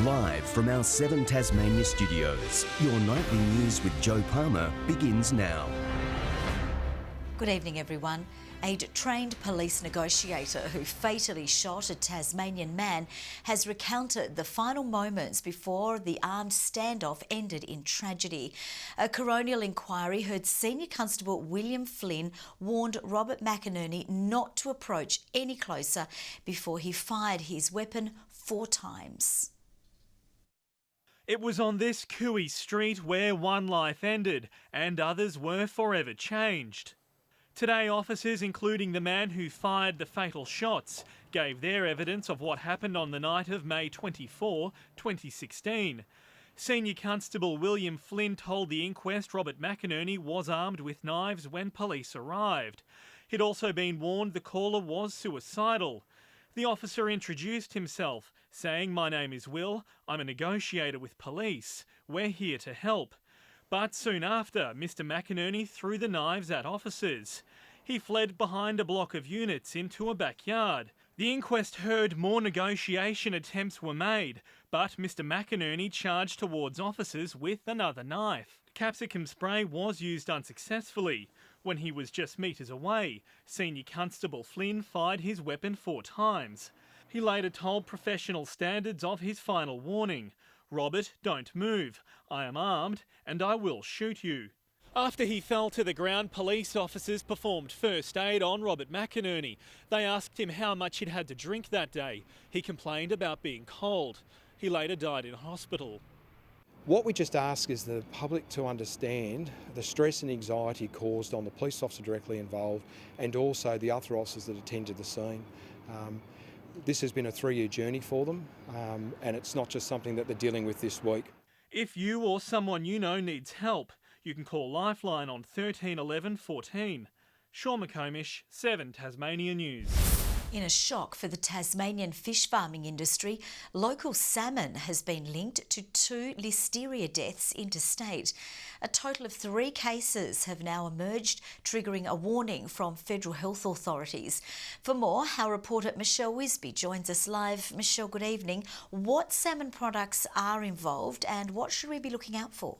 Live from our 7 Tasmania studios, your nightly news with Joe Palmer begins now. Good evening, everyone. A trained police negotiator who fatally shot a Tasmanian man has recounted the final moments before the armed standoff ended in tragedy. A coronial inquiry heard Senior Constable William Flynn warned Robert McInerney not to approach any closer before he fired his weapon 4 times. It was on this Cooey street where one life ended and others were forever changed. Today, officers, including the man who fired the fatal shots, gave their evidence of what happened on the night of May 24, 2016. Senior Constable William Flynn told the inquest Robert McInerney was armed with knives when police arrived. He'd also been warned the caller was suicidal. The officer introduced himself, saying, "My name is Will, I'm a negotiator with police. We're here to help." But soon after, Mr McInerney threw the knives at officers. He fled behind a block of units into a backyard. The inquest heard more negotiation attempts were made, but Mr McInerney charged towards officers with another knife. Capsicum spray was used unsuccessfully. When he was just metres away, Senior Constable Flynn fired his weapon 4 times. He later told professional standards of his final warning, "Robert, don't move. I am armed and I will shoot you." After he fell to the ground, police officers performed first aid on Robert McInerney. They asked him how much he'd had to drink that day. He complained about being cold. He later died in hospital. What we just ask is the public to understand the stress and anxiety caused on the police officer directly involved and also the other officers that attended the scene. This has been a 3-year journey for them, and it's not just something that they're dealing with this week. If you or someone you know needs help, you can call Lifeline on 13 11 14. Sean McComish, 7 Tasmania News. In a shock for the Tasmanian fish farming industry, local salmon has been linked to 2 Listeria deaths interstate. A total of 3 cases have now emerged, triggering a warning from federal health authorities. For more, our reporter Michelle Wisby joins us live. Michelle, good evening. What salmon products are involved and what should we be looking out for?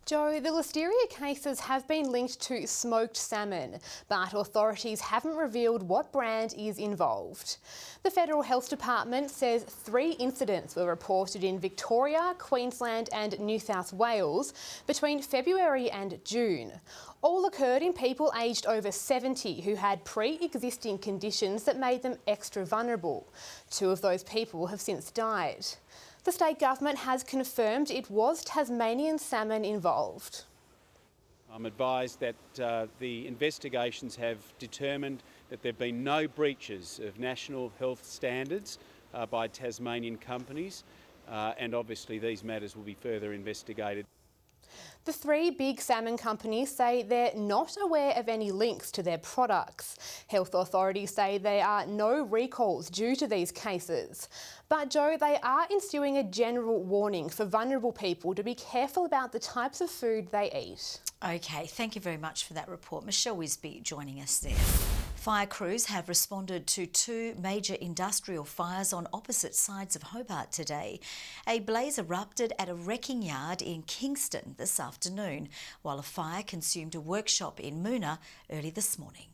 Joe, the Listeria cases have been linked to smoked salmon, but authorities haven't revealed what brand is involved. The Federal Health Department says 3 incidents were reported in Victoria, Queensland and New South Wales between February and June. All occurred in people aged over 70 who had pre-existing conditions that made them extra vulnerable. 2 of those people have since died. The state government has confirmed it was Tasmanian salmon involved. I'm advised that the investigations have determined that there have been no breaches of national health standards by Tasmanian companies, and obviously these matters will be further investigated. The 3 big salmon companies say they're not aware of any links to their products. Health authorities say there are no recalls due to these cases. But Joe, they are issuing a general warning for vulnerable people to be careful about the types of food they eat. Okay, thank you very much for that report. Michelle Wisby joining us there. Fire crews have responded to 2 major industrial fires on opposite sides of Hobart today. A blaze erupted at a wrecking yard in Kingston this afternoon, while a fire consumed a workshop in Moona early this morning.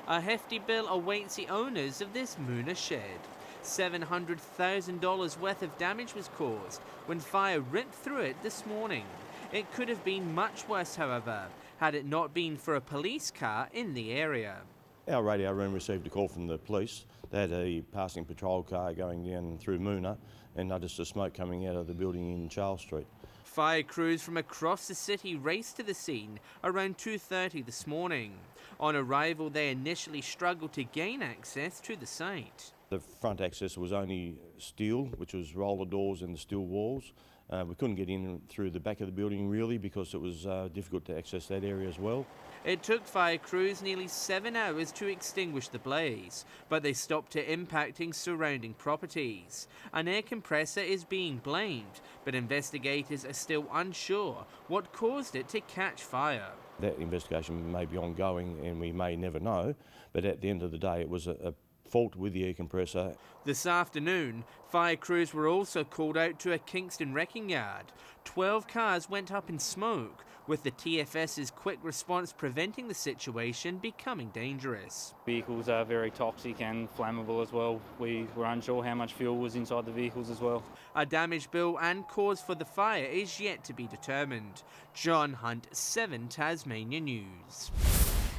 A hefty bill awaits the owners of this Moona shed. $700,000 worth of damage was caused when fire ripped through it this morning. It could have been much worse, however, had it not been for a police car in the area. Our radio room received a call from the police. They had a passing patrol car going down through Moona and noticed the smoke coming out of the building in Charles Street. Fire crews from across the city raced to the scene around 2:30 this morning. On arrival, they initially struggled to gain access to the site. The front access was only steel, which was roller doors and the steel walls. We couldn't get in through the back of the building really because it was difficult to access that area as well. It took fire crews nearly 7 hours to extinguish the blaze, but they stopped it impacting surrounding properties. An air compressor is being blamed, but investigators are still unsure what caused it to catch fire. That investigation may be ongoing and we may never know, but at the end of the day it was a fault with the air compressor. This afternoon, fire crews were also called out to a Kingston wrecking yard. 12 cars went up in smoke, with the TFS's quick response preventing the situation becoming dangerous. Vehicles are very toxic and flammable as well. We were unsure how much fuel was inside the vehicles as well. A damage bill and cause for the fire is yet to be determined. John Hunt, 7 Tasmania News.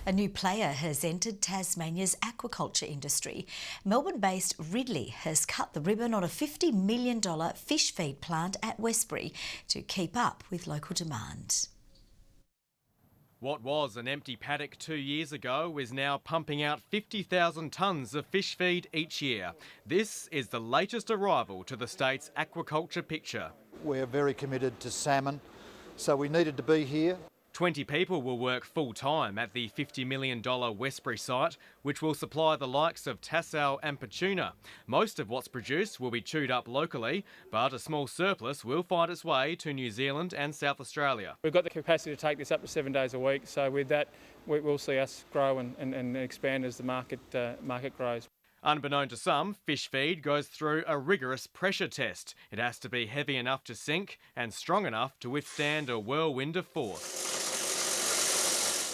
A new player has entered Tasmania's aquaculture industry. Melbourne-based Ridley has cut the ribbon on a $50 million fish feed plant at Westbury to keep up with local demand. What was an empty paddock 2 years ago is now pumping out 50,000 tonnes of fish feed each year. This is the latest arrival to the state's aquaculture picture. We're very committed to salmon, so we needed to be here. 20 people will work full-time at the $50 million Westbury site, which will supply the likes of tassal and patuna. Most of what's produced will be chewed up locally, but a small surplus will find its way to New Zealand and South Australia. We've got the capacity to take this up to 7 days a week, so with that we'll see us grow and expand as the market grows. Unbeknown to some, fish feed goes through a rigorous pressure test. It has to be heavy enough to sink and strong enough to withstand a whirlwind of force.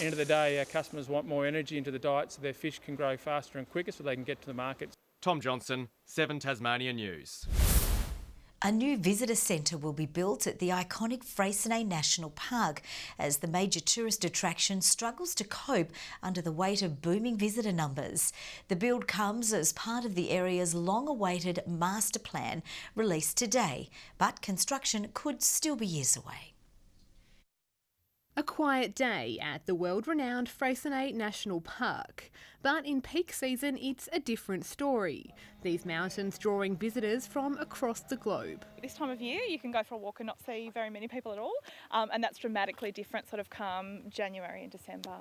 End of the day, our customers want more energy into the diet so their fish can grow faster and quicker so they can get to the markets. Tom Johnson, 7 Tasmania News. A new visitor centre will be built at the iconic Freycinet National Park as the major tourist attraction struggles to cope under the weight of booming visitor numbers. The build comes as part of the area's long-awaited master plan released today, but construction could still be years away. A quiet day at the world-renowned Freycinet National Park. But in peak season, it's a different story. These mountains drawing visitors from across the globe. This time of year, you can go for a walk and not see very many people at all, and that's dramatically different sort of come January and December.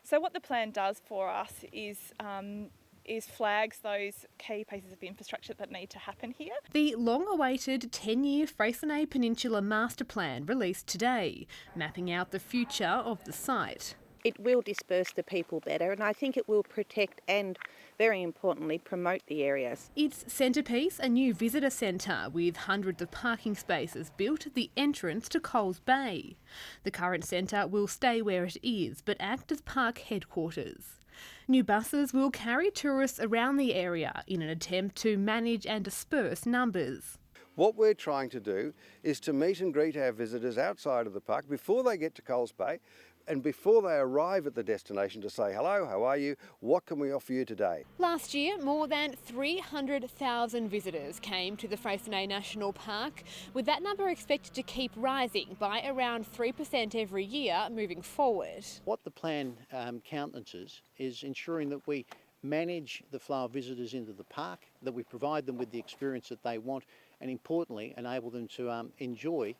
So what the plan does for us is flags those key pieces of infrastructure that need to happen here. The long-awaited 10-year Freycinet Peninsula Master Plan released today, mapping out the future of the site. It will disperse the people better, and I think it will protect and, very importantly, promote the areas. Its centrepiece, a new visitor centre with hundreds of parking spaces built at the entrance to Coles Bay. The current centre will stay where it is, but act as park headquarters. New buses will carry tourists around the area in an attempt to manage and disperse numbers. What we're trying to do is to meet and greet our visitors outside of the park before they get to Coles Bay and before they arrive at the destination to say, hello, how are you? What can we offer you today? Last year, more than 300,000 visitors came to the Freycinet National Park, with that number expected to keep rising by around 3% every year moving forward. What the plan countenances is ensuring that we manage the flow of visitors into the park, that we provide them with the experience that they want, and importantly, enable them to enjoy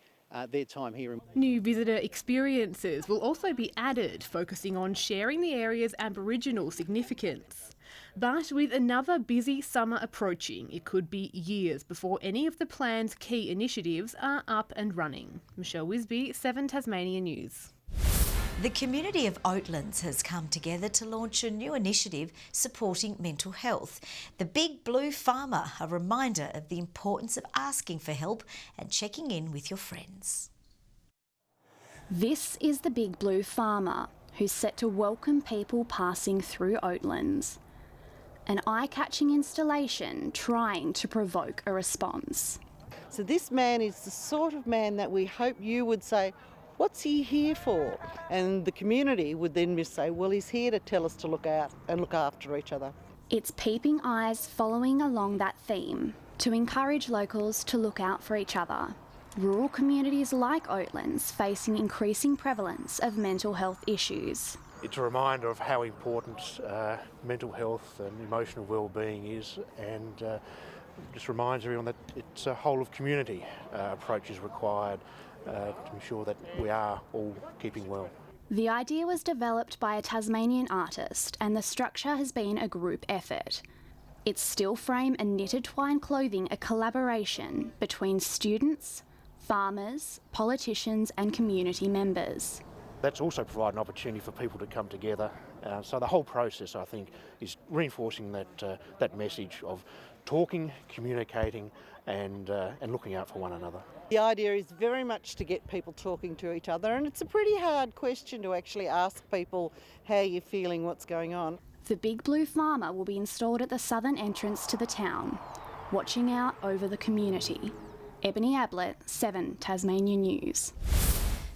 their time here. New visitor experiences will also be added, focusing on sharing the area's Aboriginal significance. But with another busy summer approaching, it could be years before any of the plan's key initiatives are up and running. Michelle Wisby, 7 Tasmania News. The community of Oatlands has come together to launch a new initiative supporting mental health. The Big Blue Farmer, a reminder of the importance of asking for help and checking in with your friends. This is the Big Blue Farmer, who's set to welcome people passing through Oatlands. An eye-catching installation trying to provoke a response. So this man is the sort of man that we hope you would say, what's he here for? And the community would then just say, well, he's here to tell us to look out and look after each other. It's Peeping Eyes following along that theme to encourage locals to look out for each other. Rural communities like Oatlands facing increasing prevalence of mental health issues. It's a reminder of how important mental health and emotional well-being is, and just reminds everyone that it's a whole of community approach is required to ensure that we are all keeping well. The idea was developed by a Tasmanian artist, and the structure has been a group effort. It's still frame and knitted twine clothing, a collaboration between students, farmers, politicians and community members. That's also provided an opportunity for people to come together So the whole process, I think, is reinforcing that message of talking, communicating and looking out for one another. The idea is very much to get people talking to each other, and it's a pretty hard question to actually ask people how you're feeling, what's going on. The Big Blue Farmer will be installed at the southern entrance to the town, watching out over the community. Ebony Ablett, 7 Tasmanian News.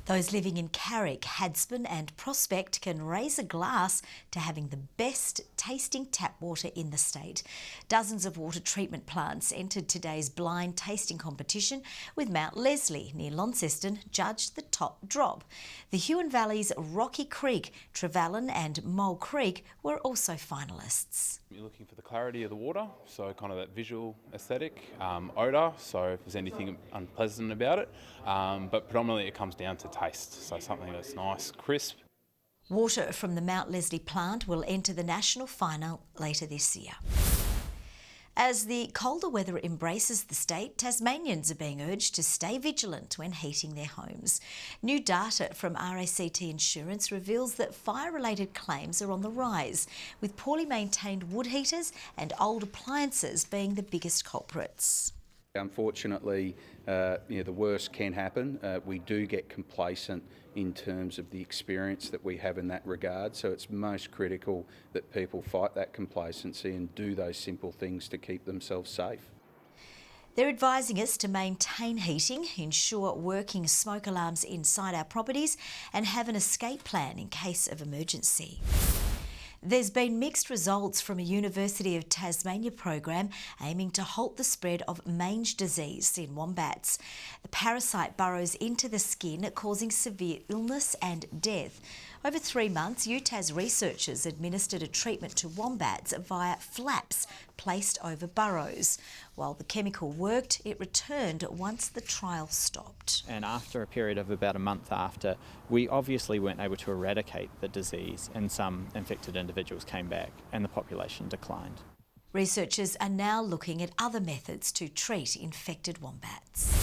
Those living in Carrick, Hadspen and Prospect can raise a glass to having the best tasting tap water in the state. Dozens of water treatment plants entered today's blind tasting competition, with Mount Leslie near Launceston judged the top drop. The Huon Valley's Rocky Creek, Trevelyan and Mole Creek were also finalists. You're looking for the clarity of the water, so kind of that visual aesthetic, odour, so if there's anything unpleasant about it, but predominantly it comes down to taste, so something that's nice, crisp. Water from the Mount Leslie plant will enter the national final later this year. As the colder weather embraces the state, Tasmanians are being urged to stay vigilant when heating their homes. New data from RACT Insurance reveals that fire-related claims are on the rise, with poorly maintained wood heaters and old appliances being the biggest culprits. Unfortunately, the worst can happen. We do get complacent in terms of the experience that we have in that regard, so it's most critical that people fight that complacency and do those simple things to keep themselves safe. They're advising us to maintain heating, ensure working smoke alarms inside our properties and have an escape plan in case of emergency. There's been mixed results from a University of Tasmania program aiming to halt the spread of mange disease in wombats. The parasite burrows into the skin, causing severe illness and death. Over 3 months, UTAS researchers administered a treatment to wombats via flaps placed over burrows. While the chemical worked, it returned once the trial stopped. And after a period of about a month after, we obviously weren't able to eradicate the disease, and some infected individuals came back and the population declined. Researchers are now looking at other methods to treat infected wombats.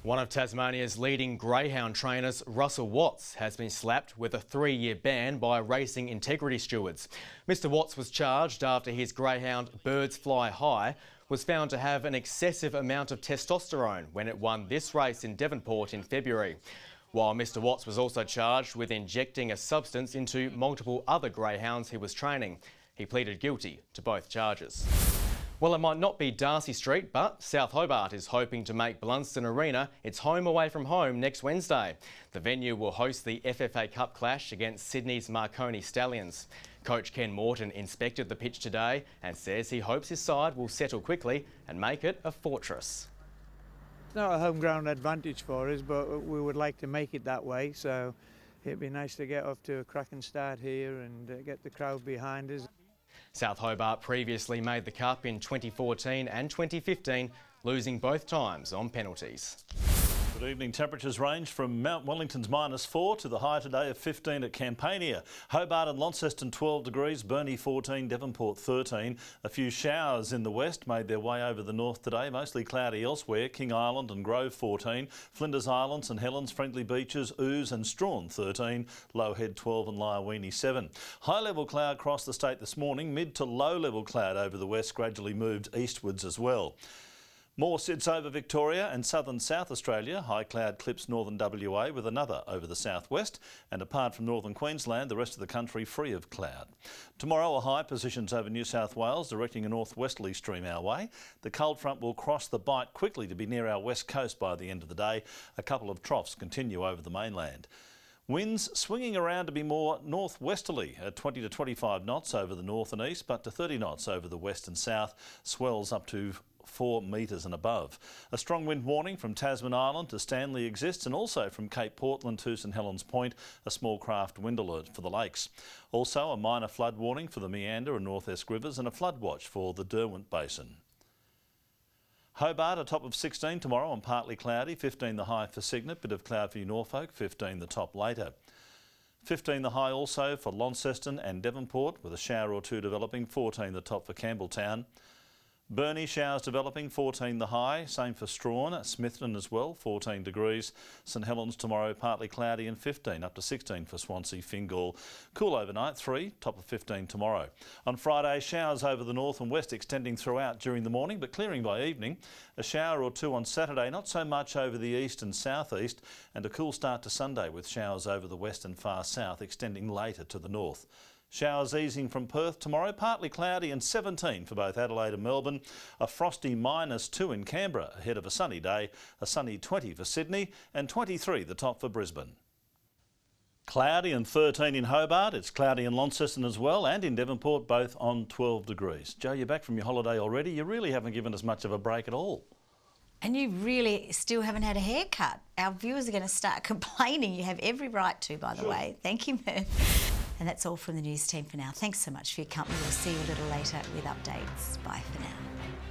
One of Tasmania's leading greyhound trainers, Russell Watts, has been slapped with a 3-year ban by racing integrity stewards. Mr Watts was charged after his greyhound Birds Fly High was found to have an excessive amount of testosterone when it won this race in Devonport in February. While Mr Watts was also charged with injecting a substance into multiple other greyhounds he was training. He pleaded guilty to both charges. Well, it might not be Darcy Street, but South Hobart is hoping to make Blunston Arena its home away from home next Wednesday. The venue will host the FFA Cup clash against Sydney's Marconi Stallions. Coach Ken Morton inspected the pitch today and says he hopes his side will settle quickly and make it a fortress. It's not a home ground advantage for us, but we would like to make it that way, so it'd be nice to get off to a cracking start here and get the crowd behind us. South Hobart previously made the Cup in 2014 and 2015, losing both times on penalties. Good evening. Temperatures range from Mount Wellington's -4 to the high today of 15 at Campania. Hobart and Launceston 12 degrees, Burnie 14, Devonport 13. A few showers in the west made their way over the north today, mostly cloudy elsewhere. King Island and Grove 14, Flinders Island, St Helens, Friendly Beaches, Ouse and Strawn 13, Low Head 12 and Lyawini 7. High level cloud crossed the state this morning, mid to low level cloud over the west gradually moved eastwards as well. More sits over Victoria and southern South Australia. High cloud clips northern WA with another over the southwest. And apart from northern Queensland, the rest of the country free of cloud. Tomorrow, a high positions over New South Wales, directing a northwesterly stream our way. The cold front will cross the Bight quickly to be near our west coast by the end of the day. A couple of troughs continue over the mainland. Winds swinging around to be more northwesterly at 20 to 25 knots over the north and east, but to 30 knots over the west and south. Swells up to 4 metres and above. A strong wind warning from Tasman Island to Stanley exists, and also from Cape Portland to St Helens Point, a small craft wind alert for the lakes. Also a minor flood warning for the Meander and North Esk rivers and a flood watch for the Derwent Basin. Hobart a top of 16 tomorrow and partly cloudy, 15 the high for Cygnet, bit of cloud for Norfolk, 15 the top later. 15 the high also for Launceston and Devonport with a shower or two developing, 14 the top for Campbelltown. Burnie, showers developing, 14 the high. Same for Strawn, Smithton as well, 14 degrees. St Helens tomorrow, partly cloudy and 15, up to 16 for Swansea, Fingal. Cool overnight, 3, top of 15 tomorrow. On Friday, showers over the north and west extending throughout during the morning, but clearing by evening. A shower or two on Saturday, not so much over the east and southeast, and a cool start to Sunday with showers over the west and far south extending later to the north. Showers easing from Perth tomorrow, partly cloudy and 17 for both Adelaide and Melbourne. A frosty -2 in Canberra ahead of a sunny day, a sunny 20 for Sydney and 23 the top for Brisbane. Cloudy and 13 in Hobart. It's cloudy in Launceston as well, and in Devonport, both on 12 degrees. Joe, you're back from your holiday already. You really haven't given us much of a break at all. And you really still haven't had a haircut. Our viewers are going to start complaining. You have every right to, by the way. Thank you, Murph. And that's all from the news team for now. Thanks so much for your company. We'll see you a little later with updates. Bye for now.